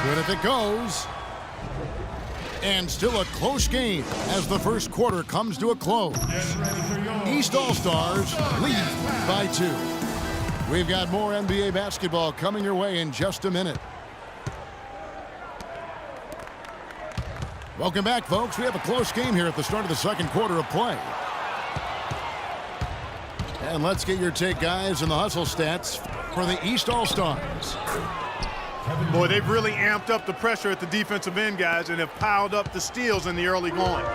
Good if it goes. And still a close game as the first quarter comes to a close. East All-Stars lead by 2. We've got more NBA basketball coming your way in just a minute. Welcome back, folks. We have a close game here at the start of the second quarter of play. And let's get your take, guys, on the hustle stats for the East All-Stars. Boy, they've really amped up the pressure at the defensive end, guys, and have piled up the steals in the early going.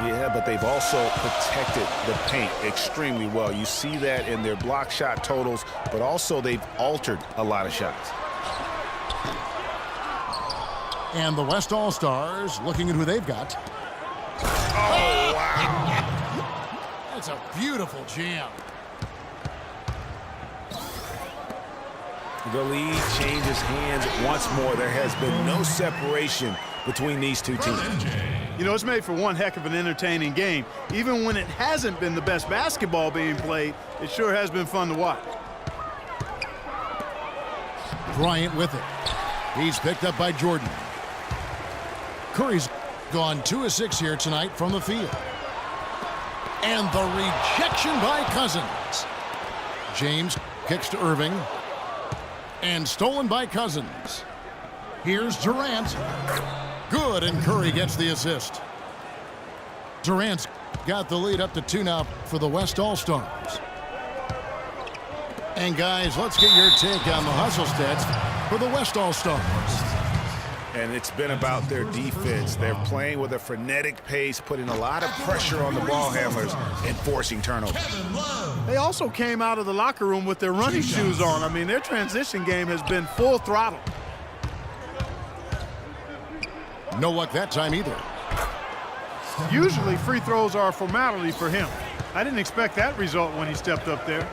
Yeah, but they've also protected the paint extremely well. You see that in their block shot totals, but also they've altered a lot of shots. And the West All-Stars looking at who they've got. Oh, wow. That's a beautiful jam. The lead changes hands once more. There has been no separation between these two teams. You know, it's made for one heck of an entertaining game. Even when it hasn't been the best basketball being played, it sure has been fun to watch. Bryant with it. He's picked up by Jordan. Curry's gone 2 of 6 here tonight from the field. And the rejection by Cousins. James kicks to Irving. And stolen by Cousins. Here's Durant. Good, and Curry gets the assist. Durant's got the lead up to 2 now for the West All-Stars. And guys, let's get your take on the hustle stats for the West All-Stars. And it's been about their defense. They're playing with a frenetic pace, putting a lot of pressure on the ball handlers and forcing turnovers. They also came out of the locker room with their running shoes on. I mean, their transition game has been full throttle. No luck that time either. Usually free throws are a formality for him. I didn't expect that result when he stepped up there.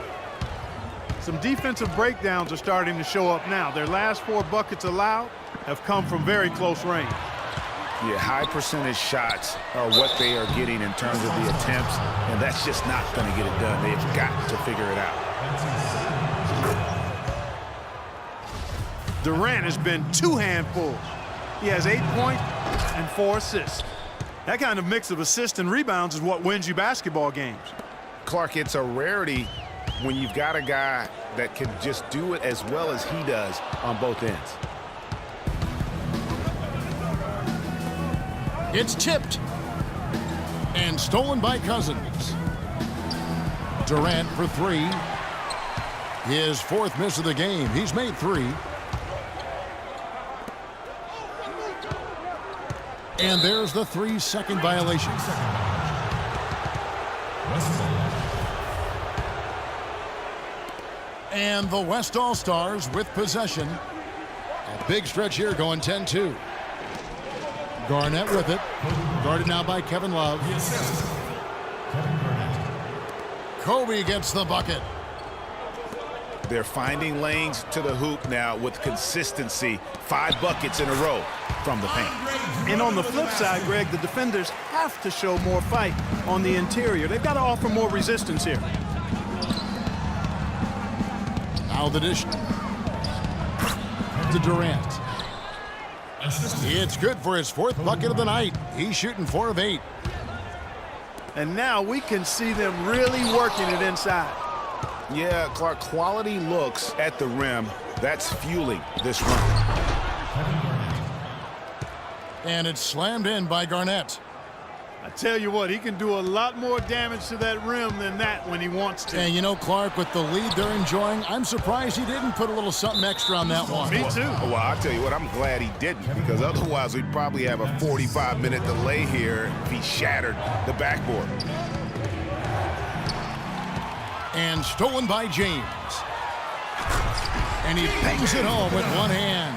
Some defensive breakdowns are starting to show up now. Their last 4 buckets allowed have come from very close range. Yeah, high percentage shots are what they are getting in terms of the attempts, and that's just not going to get it done. They've got to figure it out. Durant has been 2 handfuls. He has 8 points and 4 assists. That kind of mix of assists and rebounds is what wins you basketball games. Clark, it's a rarity when you've got a guy that can just do it as well as he does on both ends. It's tipped. And stolen by Cousins. Durant for 3. His 4th miss of the game. He's made 3. And there's the 3-second violation. And the West All-Stars with possession. A big stretch here going 10-2. Garnett with it. Guarded now by Kevin Love. Kobe gets the bucket. They're finding lanes to the hoop now with consistency. 5 buckets in a row from the paint. And on the flip side, Greg, the defenders have to show more fight on the interior. They've got to offer more resistance here. Now the dish to Durant. It's good for his 4th bucket of the night. He's shooting 4 of 8. And now we can see them really working it inside. Yeah, Clark, quality looks at the rim. That's fueling this run. And it's slammed in by Garnett. I tell you what, he can do a lot more damage to that rim than that when he wants to. And you know, Clark, with the lead they're enjoying, I'm surprised he didn't put a little something extra on that one. Me too. Well, I'll tell you what, I'm glad he didn't, because otherwise we'd probably have a 45-minute delay here if he shattered the backboard. And stolen by James. And he bangs it home with one hand.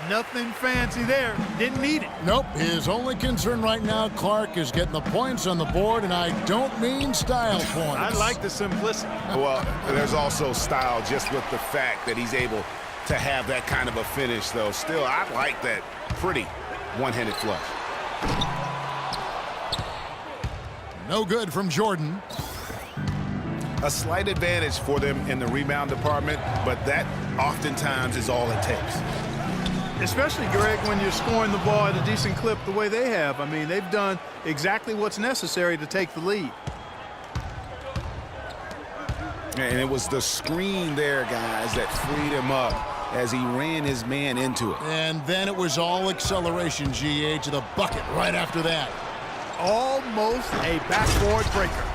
Nothing fancy there. Didn't need it. Nope. His only concern right now, Clark, is getting the points on the board, and I don't mean style points. I like the simplicity. Well, there's also style just with the fact that he's able to have that kind of a finish, though. Still, I like that pretty one-handed flush. No good from Jordan. A slight advantage for them in the rebound department, but that oftentimes is all it takes. Especially, Greg, when you're scoring the ball at a decent clip the way they have. I mean, they've done exactly what's necessary to take the lead. And it was the screen there, guys, that freed him up as he ran his man into it. And then it was all acceleration, GA, to the bucket right after that. Almost a backboard breaker.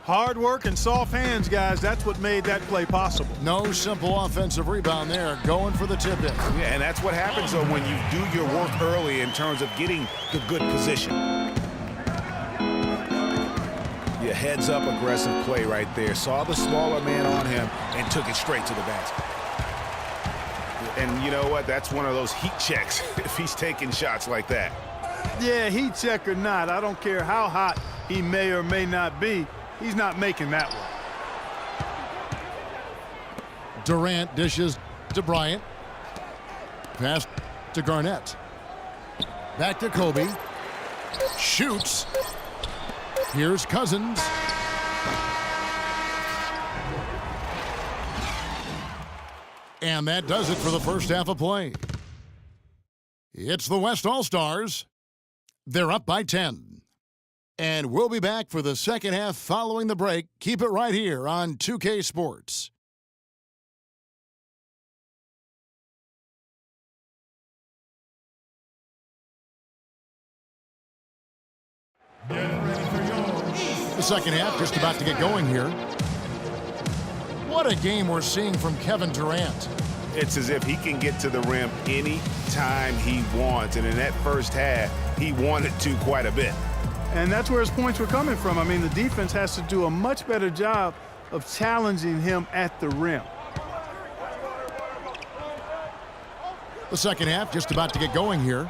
Hard work and soft hands, guys. That's what made that play possible. No simple offensive rebound there, going for the tip-in. Yeah, and that's what happens, though, when you do your work early in terms of getting the good position. Yeah, heads-up aggressive play right there. Saw the smaller man on him and took it straight to the basket. And you know what? That's one of those heat checks if he's taking shots like that. Yeah, heat check or not, I don't care how hot he may or may not be. He's not making that one. Durant dishes to Bryant. Pass to Garnett. Back to Kobe. Shoots. Here's Cousins. And that does it for the first half of play. It's the West All-Stars. They're up by 10. And we'll be back for the second half following the break. Keep it right here on 2K Sports. The second half just about to get going here. What a game we're seeing from Kevin Durant. It's as if he can get to the rim any time he wants. And in that first half, he wanted to quite a bit. And that's where his points were coming from. I mean, the defense has to do a much better job of challenging him at the rim. The second half just about to get going here.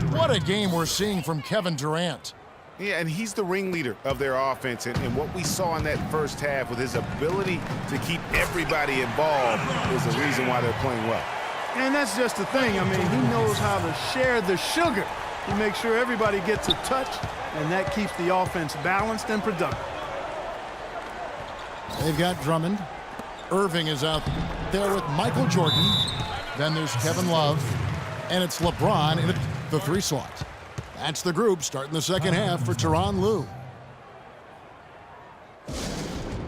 What a game we're seeing from Kevin Durant. Yeah, and he's the ringleader of their offense. And what we saw in that first half with his ability to keep everybody involved is the reason why they're playing well. And that's just the thing. I mean, he knows how to share the sugar. He makes sure everybody gets a touch, and that keeps the offense balanced and productive. They've got Drummond. Irving is out there with Michael Jordan. Then there's Kevin Love. And it's LeBron in the 3 slot. That's the group starting the second half for Tyronn Lue.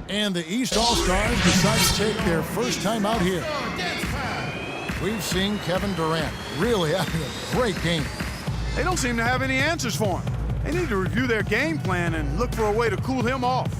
And the East All-Stars decide to take their first time out here. We've seen Kevin Durant really having a great game. They don't seem to have any answers for him. They need to review their game plan and look for a way to cool him off.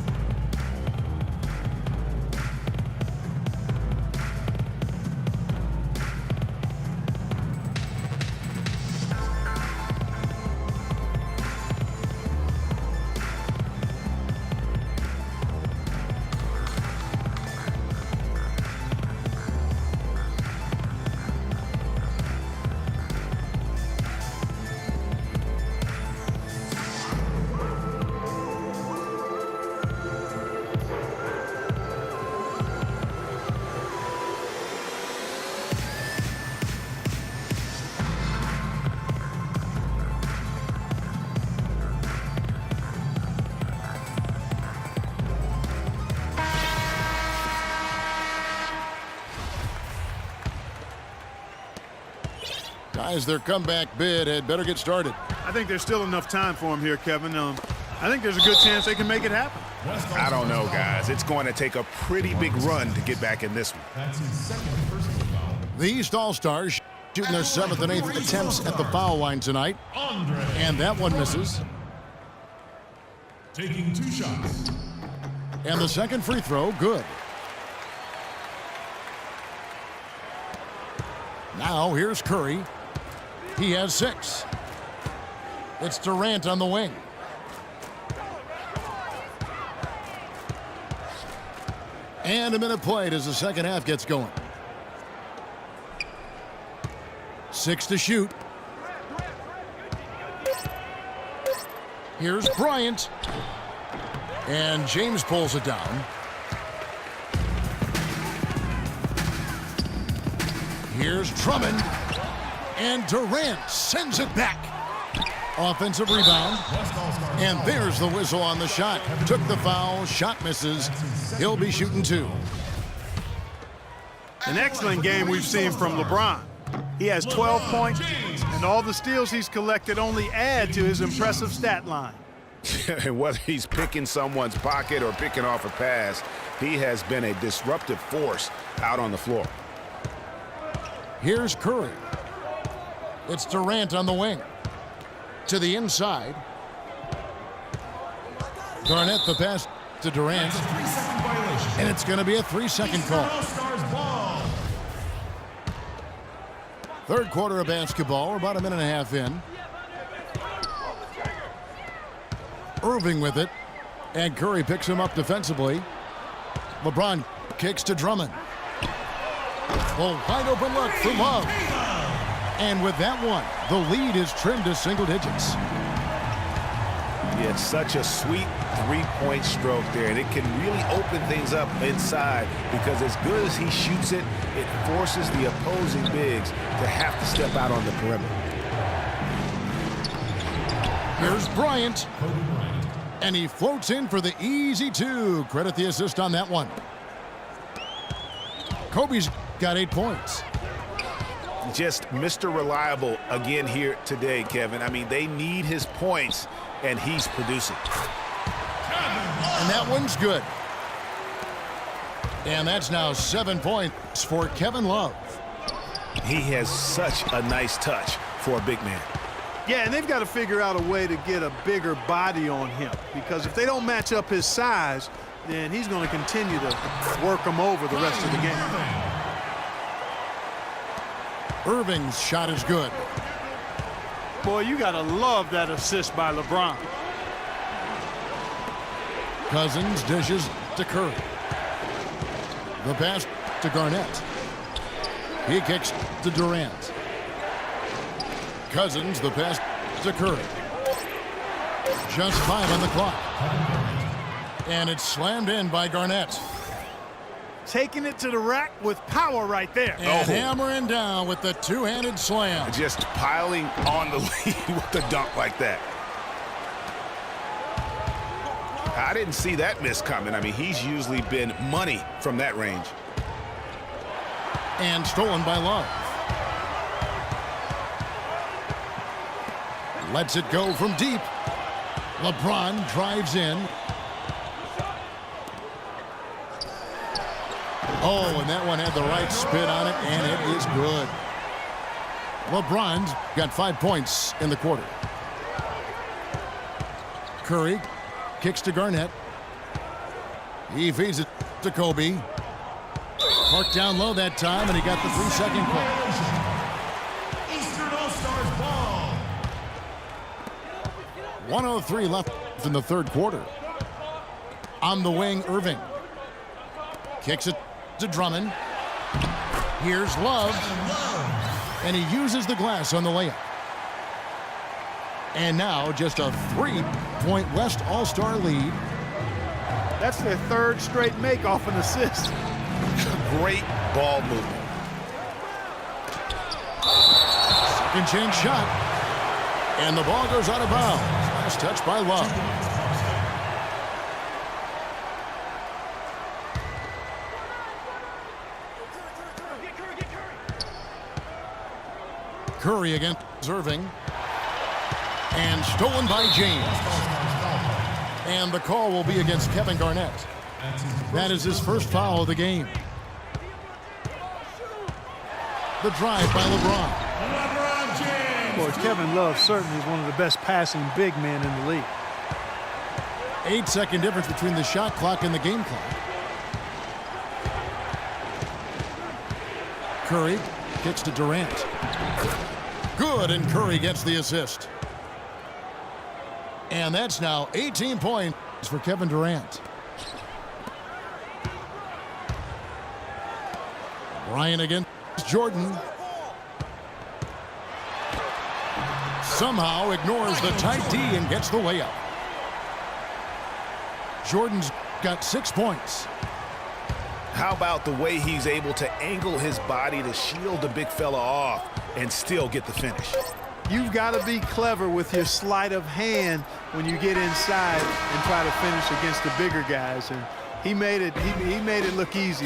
Guys, their comeback bid had better get started. I think there's still enough time for him here, Kevin. I think there's a good chance they can make it happen. I don't know, guys. It's going to take a pretty big run to get back in this one. That's his second personal foul. The East All-Stars shooting their 7th and 8th attempts at the foul line tonight. And that one misses. Taking 2 shots. And the second free throw, good. Now here's Curry. He has 6. It's Durant on the wing. And a minute played as the second half gets going. 6 to shoot. Here's Bryant. And James pulls it down. Here's Drummond. And Durant sends it back. Offensive rebound. And there's the whistle on the shot. Took the foul. Shot misses. He'll be shooting 2. An excellent game we've seen from LeBron. He has 12 points, and all the steals he's collected only add to his impressive stat line. And whether he's picking someone's pocket or picking off a pass, he has been a disruptive force out on the floor. Here's Curry. It's Durant on the wing. To the inside. Garnett the pass to Durant. That's a 3-second violation. And it's going to be a 3-second call. All-Stars ball. Third quarter of basketball. We're about a minute and a half in. Irving with it. And Curry picks him up defensively. LeBron kicks to Drummond. Well, wide open look for Love. And with that one, the lead is trimmed to single digits. Yeah, it's such a sweet three-point stroke there, and it can really open things up inside because as good as he shoots it, it forces the opposing bigs to have to step out on the perimeter. Here's Bryant. And he floats in for the easy two. Credit the assist on that one. Kobe's got 8 points. Just Mr. Reliable again here today, Kevin. I mean, they need his points, and he's producing. And that one's good. And that's now 7 points for Kevin Love. He has such a nice touch for a big man. Yeah, and they've got to figure out a way to get a bigger body on him, because if they don't match up his size, then he's going to continue to work him over the rest of the game. Irving's shot is good. Boy, you got to love that assist by LeBron. Cousins dishes to Curry. The pass to Garnett. He kicks to Durant. Cousins, the pass to Curry. Just 5 on the clock. And it's slammed in by Garnett. Taking it to the rack with power right there. And hammering down with the two-handed slam. Just piling on the lead with a dunk like that. I didn't see that miss coming. I mean, he's usually been money from that range. And stolen by Love. Lets it go from deep. LeBron drives in. Oh, and that one had the right spin on it, and it is good. LeBron's got 5 points in the quarter. Curry kicks to Garnett. He feeds it to Kobe. Parked down low that time, and he got the 3-second call. Eastern All-Stars ball. 1:03 left in the third quarter. On the wing, Irving. Kicks it to Drummond. Here's Love. And he uses the glass on the layup. And now just a 3-point West All-Star lead. That's their third straight make off an assist. Great ball movement. Second chance shot. And the ball goes out of bounds. Nice touch by Love. Curry against Irving. And stolen by James. And the call will be against Kevin Garnett. That is his first foul of the game. The drive by LeBron. Boy, Kevin Love certainly is one of the best passing big men in the league. 8-second difference between the shot clock and the game clock. Curry kicks to Durant. Good, and Curry gets the assist. And that's now 18 points for Kevin Durant. Bryant against Jordan. Somehow ignores the tight D and gets the layup. Jordan's got 6 points. How about the way he's able to angle his body to shield the big fella off and still get the finish? You've got to be clever with your sleight of hand when you get inside and try to finish against the bigger guys. And he made it look easy.